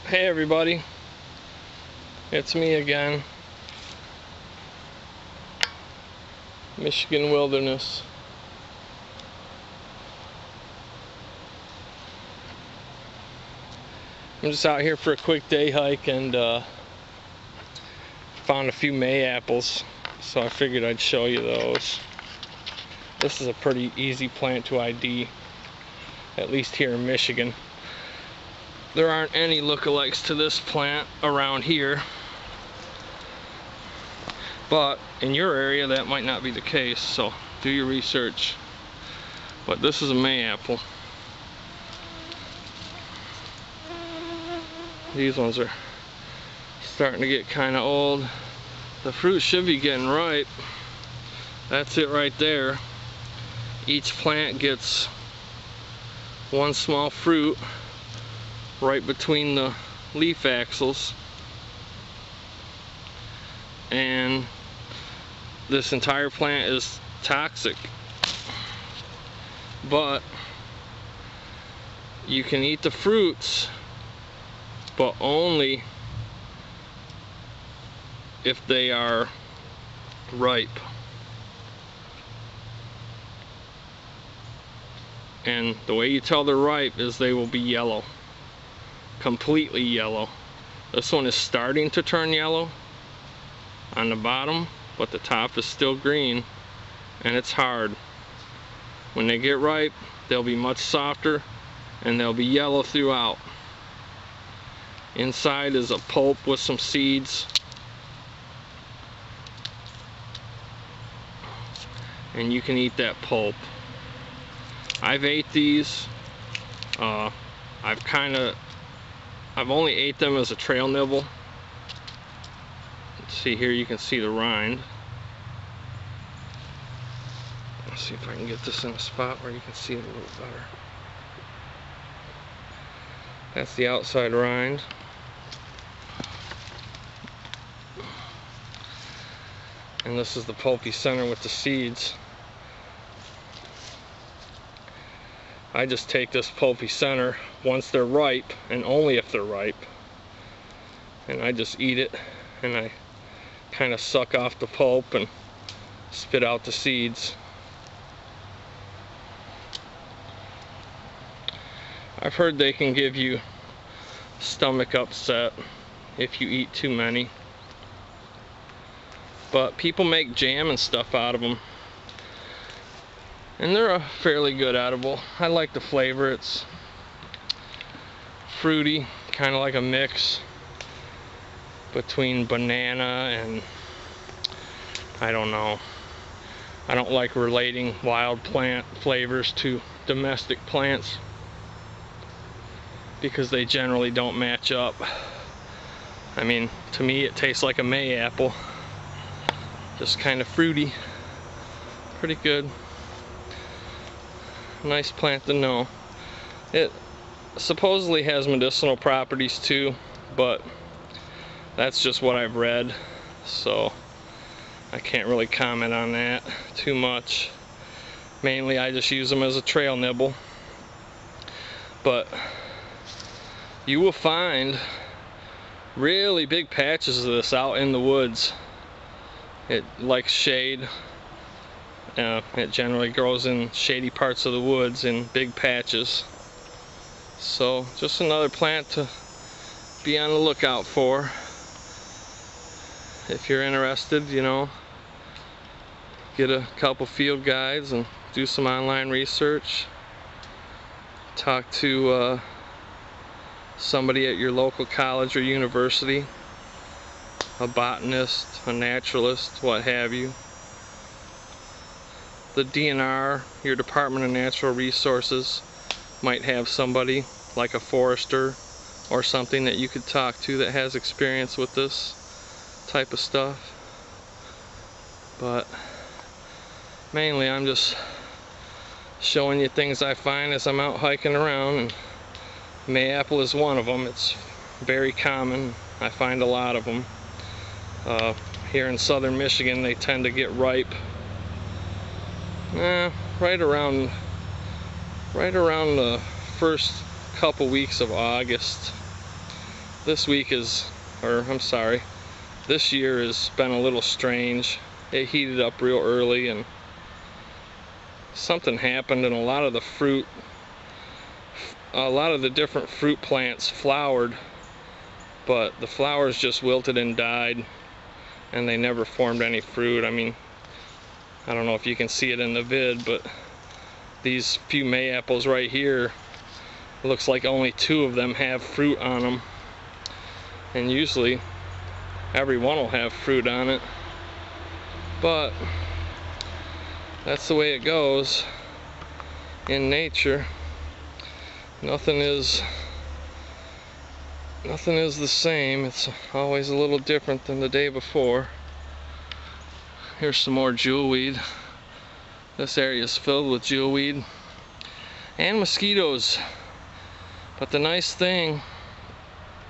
Hey everybody, it's me again, Michigan Wilderness. I'm just out here for a quick day hike and found a few Mayapples, so I figured I'd show you those. This is a pretty easy plant to ID, at least here in Michigan. There aren't any lookalikes to this plant around here, but in your area that might not be the case, so do your research. But this is a Mayapple. These ones are starting to get kind of old. The fruit should be getting ripe. That's it right there. Each plant gets one small fruit right between the leaf axils, and this entire plant is toxic, but you can eat the fruits, but only if they are ripe. And the way you tell they're ripe is they will be yellow. Completely yellow. This one is starting to turn yellow on the bottom, but the top is still green and it's hard. When they get ripe, they'll be much softer and they'll be yellow throughout. Inside is a pulp with some seeds, and you can eat that pulp. I've ate these. I've only ate them as a trail nibble. Let's see here, you can see the rind. Let's see if I can get this in a spot where you can see it a little better. That's the outside rind. And this is the pulpy center with the seeds. I just take this pulpy center once they're ripe, and only if they're ripe, and I just eat it, and I kind of suck off the pulp and spit out the seeds. I've heard they can give you stomach upset if you eat too many, but people make jam and stuff out of them, and they're a fairly good edible. I like the flavor. It's fruity, kind of like a mix between banana and, I don't know. I don't like relating wild plant flavors to domestic plants because they generally don't match up. I mean, to me it tastes like a Mayapple. Just kind of fruity. Pretty good. Nice plant to know. It supposedly has medicinal properties too, but that's just what I've read, so I can't really comment on that too much. Mainly I just use them as a trail nibble, but you will find really big patches of this out in the woods. It likes shade. It generally grows in shady parts of the woods in big patches. So just another plant to be on the lookout for. If you're interested, you know, get a couple field guides and do some online research. Talk to somebody at your local college or university, a botanist, a naturalist, what have you. The DNR, your Department of Natural Resources, might have somebody like a forester or something that you could talk to that has experience with this type of stuff. But mainly I'm just showing you things I find as I'm out hiking around, and Mayapple is one of them. It's very common. I find a lot of them. Here in southern Michigan they tend to get ripe right around the first couple weeks of August. this week is, or I'm sorry, this year has been a little strange. It heated up real early and something happened, and a lot of the different fruit plants flowered, but the flowers just wilted and died, and they never formed any fruit. I mean, I don't know if you can see it in the vid, but these few Mayapples right here, looks like only 2 of them have fruit on them, and usually every one will have fruit on it. But that's the way it goes in nature. Nothing is the same. It's always a little different than the day before. Here's some more jewelweed. This area is filled with jewelweed and mosquitoes. But the nice thing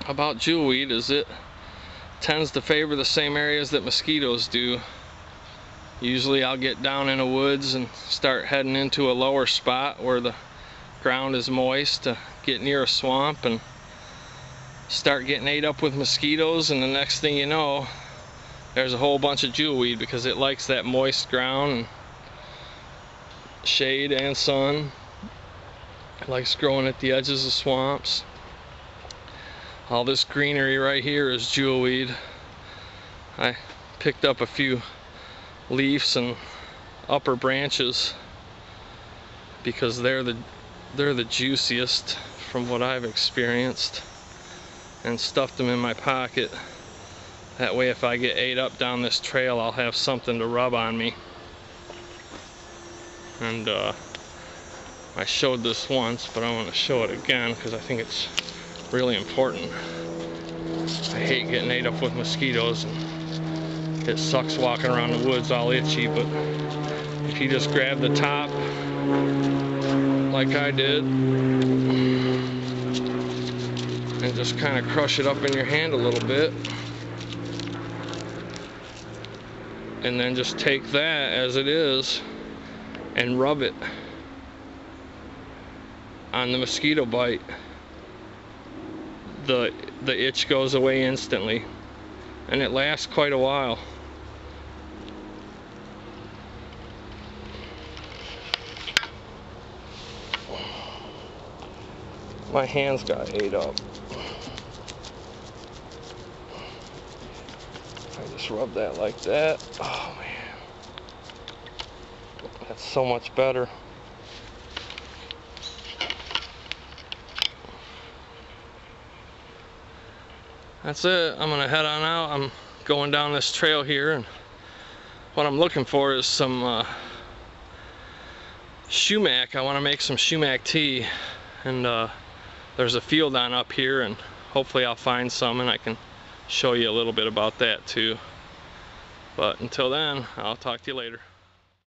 about jewelweed is it tends to favor the same areas that mosquitoes do. Usually I'll get down in the woods and start heading into a lower spot where the ground is moist to get near a swamp and start getting ate up with mosquitoes, and the next thing you know, there's a whole bunch of jewelweed because it likes that moist ground and shade and sun. It likes growing at the edges of swamps. All this greenery right here is jewelweed. I picked up a few leaves and upper branches because they're the juiciest from what I've experienced, and stuffed them in my pocket. That way if I get ate up down this trail, I'll have something to rub on me. And I showed this once, but I want to show it again because I think it's really important. I hate getting ate up with mosquitoes, and it sucks walking around the woods all itchy, but if you just grab the top like I did and just kind of crush it up in your hand a little bit, and then just take that as it is and rub it on the mosquito bite, the itch goes away instantly, and it lasts quite a while. My hands got ate up. I just rub that like that. Oh man, that's so much better. That's it. I'm gonna head on out. I'm going down this trail here, and what I'm looking for is some sumac. I want to make some sumac tea, and there's a field on up here, and hopefully I'll find some and I can show you a little bit about that too. But until then, I'll talk to you later.